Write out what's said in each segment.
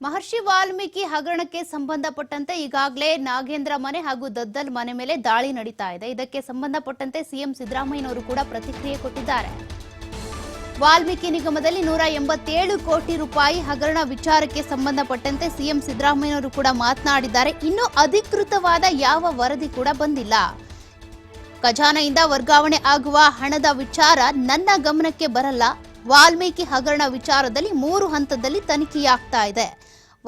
ಮಹರ್ಷಿ ವಾಲ್ಮೀಕಿ ಹಗರಣಕ್ಕೆ ಸಂಬಂಧಪಟ್ಟಂತೆ ಈಗಾಗಲೇ ನಾಗೇಂದ್ರ ಮನೆ ಹಾಗೂ ದದ್ದಲ್ ಮನೆ ಮೇಲೆ ದಾಳಿ ನಡೀತಾ ಇದೆ. ಇದಕ್ಕೆ ಸಂಬಂಧಪಟ್ಟಂತೆ ಸಿಎಂ ಸಿದ್ದರಾಮಯ್ಯನವರು ಕೂಡ ಪ್ರತಿಕ್ರಿಯೆ ಕೊಟ್ಟಿದ್ದಾರೆ. ವಾಲ್ಮೀಕಿ ನಿಗಮದಲ್ಲಿ 187 ಕೋಟಿ ರೂಪಾಯಿ ಹಗರಣ ವಿಚಾರಕ್ಕೆ ಸಂಬಂಧಪಟ್ಟಂತೆ ಸಿಎಂ ಸಿದ್ದರಾಮಯ್ಯನವರು ಕೂಡ ಮಾತನಾಡಿದ್ದಾರೆ. ಇನ್ನು ಅಧಿಕೃತವಾದ ಯಾವ ವರದಿ ಕೂಡ ಬಂದಿಲ್ಲ. ಖಜಾನೆಯಿಂದ ವರ್ಗಾವಣೆ ಆಗುವ ಹಣದ ವಿಚಾರ ನನ್ನ ಗಮನಕ್ಕೆ ಬರಲ್ಲ. ವಾಲ್ಮೀಕಿ ಹಗರಣ ವಿಚಾರದಲ್ಲಿ 3 ಹಂತದಲ್ಲಿ ತನಿಖೆಯಾಗ್ತಾ ಇದೆ.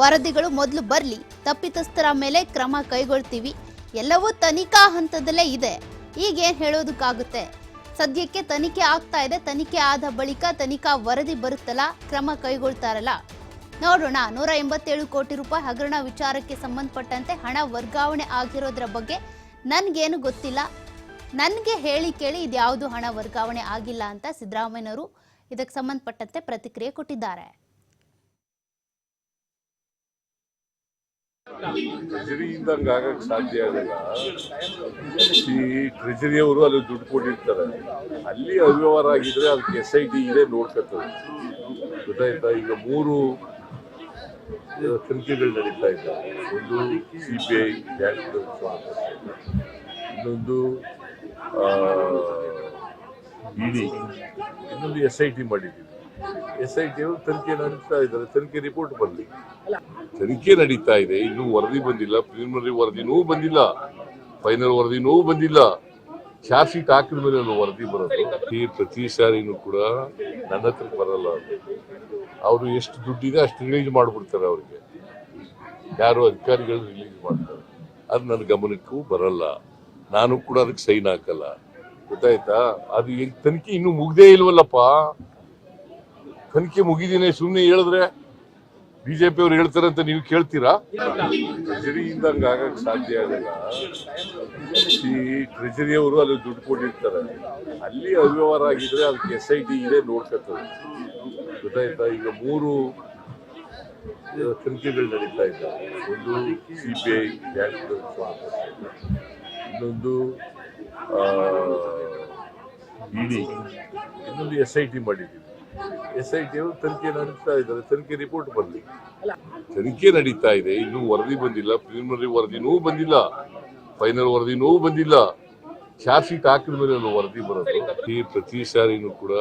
ವರದಿಗಳು ಮೊದಲು ಬರಲಿ, ತಪ್ಪಿತಸ್ಥರ ಮೇಲೆ ಕ್ರಮ ಕೈಗೊಳ್ತೀವಿ. ಎಲ್ಲವೂ ತನಿಖಾ ಹಂತದಲ್ಲೇ ಇದೆ. ಈಗೇನು ಹೇಳೋದಕ್ಕಾಗುತ್ತೆ? ಸದ್ಯಕ್ಕೆ ತನಿಖೆ ಆಗ್ತಾ ಇದೆ. ತನಿಖೆ ಆದ ಬಳಿಕ ತನಿಖಾ ವರದಿ ಬರುತ್ತಲ್ಲ, ಕ್ರಮ ಕೈಗೊಳ್ತಾರಲ್ಲ, ನೋಡೋಣ. 187 ಕೋಟಿ ರೂಪಾಯಿ ಹಗರಣ ವಿಚಾರಕ್ಕೆ ಸಂಬಂಧಪಟ್ಟಂತೆ ಹಣ ವರ್ಗಾವಣೆ ಆಗಿರೋದ್ರ ಬಗ್ಗೆ ನನ್ಗೇನು ಗೊತ್ತಿಲ್ಲ. ನನಗೆ ಹೇಳಿ ಕೇಳಿ ಇದ್ಯಾವುದು ಹಣ ವರ್ಗಾವಣೆ ಆಗಿಲ್ಲ ಅಂತ ಸಿದ್ದರಾಮಯ್ಯನವರು ಇದಕ್ಕೆ ಸಂಬಂಧಪಟ್ಟಂತೆ ಪ್ರತಿಕ್ರಿಯೆ ಕೊಟ್ಟಿದ್ದಾರೆ. ಟ್ರೆಜರಿಯಿಂದ ಹಂಗಾಗಕ್ಕೆ ಸಾಧ್ಯ ಆಗಲ್ಲ. ಈ ಟ್ರೆಜರಿಯವರು ಅಲ್ಲಿ ದುಡ್ಡು ಕೊಟ್ಟಿರ್ತಾರೆ, ಅಲ್ಲಿ ಅವ್ಯವಹಾರ ಆಗಿದ್ರೆ ಅದಕ್ಕೆ SIT ಇದೆ, ನೋಡ್ಕೊತದೆ. ಗೊತ್ತಾಯ್ತಾ? ಈಗ 3 ತನಿಖೆಗಳು ನಡೀತಾ ಇದ್ದಾವೆ. ಒಂದು CBI, ಇನ್ನೊಂದು ED, ಇನ್ನೊಂದು SIT ಮಾಡಿದ್ದೀವಿ. SIT ಅವರು ತನಿಖೆ ನಡೆಸ್ತಾ ಇದ್ದಾರೆ. ತನಿಖೆ ರಿಪೋರ್ಟ್ ಬರಲಿ. ತನಿಖೆ ನಡೀತಾ ಇದೆ, ಇನ್ನೂ ವರದಿ ಬಂದಿಲ್ಲ. ಪ್ರಿಲಿಮಿನರಿ ವರದಿನೂ ಬಂದಿಲ್ಲ, ಫೈನಲ್ ವರದಿನೂ ಬಂದಿಲ್ಲ. ಚಾರ್ಜ್ ಶೀಟ್ ಹಾಕಿದ ಮೇಲೆ ವರದಿ ಬರೋದು. ಈ ಪ್ರತಿ ಸಾರಿನೂ ಕೂಡ ನನ್ನ ಹತ್ರ ಬರಲ್ಲ. ಅವರು ಎಷ್ಟು ದುಡ್ಡಿದೆ ಅಷ್ಟು ರಿಲೀಸ್ ಮಾಡಿಬಿಡ್ತಾರೆ. ಅವ್ರಿಗೆ ಯಾರು ಅಧಿಕಾರಿಗಳು ರಿಲೀಸ್ ಮಾಡ್ತಾರೆ. ಅದು ನನ್ನ ಗಮನಕ್ಕೂ ಬರಲ್ಲ. ನಾನು ಕೂಡ ಅದಕ್ಕೆ ಸೈನ್ ಹಾಕಲ್ಲ. ಗೊತ್ತಾಯ್ತಾ? ಅದು ತನಿಖೆ ಇನ್ನೂ ಮುಗ್ದೇ ಇಲ್ವಲ್ಲಪ್ಪ. ತನಿಖೆ ಮುಗಿದೀನಿ ಸುಮ್ಮನೆ ಹೇಳಿದ್ರೆ BJP ಅವ್ರು ಹೇಳ್ತಾರೆ ಅಂತ ನೀವು ಕೇಳ್ತೀರಾ? ಟ್ರೆಜರಿಯಿಂದ ಹಂಗಾಗಕ್ಕೆ ಸಾಧ್ಯ ಆಗಲ್ಲ. ಈ ಟ್ರೆಜರಿಯವರು ಅಲ್ಲಿ ದುಡ್ಡು ಕೊಟ್ಟಿರ್ತಾರೆ, ಅಲ್ಲಿ ಅವ್ಯವಹಾರ ಆಗಿದ್ರೆ ಅದಕ್ಕೆ SIT ಇದೆ, ನೋಡ್ಕೊತದೆ. ಗೊತ್ತಾಯ್ತಾ? ಈಗ 3 ತನಿಖೆಗಳು ನಡೀತಾ ಇದ್ದಾವೆ. ಒಂದು CBI, ಇನ್ನೊಂದು ED, ಇನ್ನೊಂದು SIT ಮಾಡಿದ್ದೀವಿ. SIT ಅವರು ತನಿಖೆ ನಡೆಸ್ತಾ ಇದ್ದಾರೆ. ತನಿಖೆ ರಿಪೋರ್ಟ್ ಬರಲಿ. ತನಿಖೆ ನಡೀತಾ ಇದೆ, ಇನ್ನೂ ವರದಿ ಬಂದಿಲ್ಲ. ಪ್ರಿಲಿಮಿನರಿ ವರದಿನೂ ಬಂದಿಲ್ಲ, ಫೈನಲ್ ವರದಿನೂ ಬಂದಿಲ್ಲ. ಚಾರ್ಜ್ ಶೀಟ್ ಹಾಕಿದ ಮೇಲೆ ವರದಿ ಬರೋದು. ಈ ಪ್ರತಿ ಸಾರಿನೂ ಕೂಡ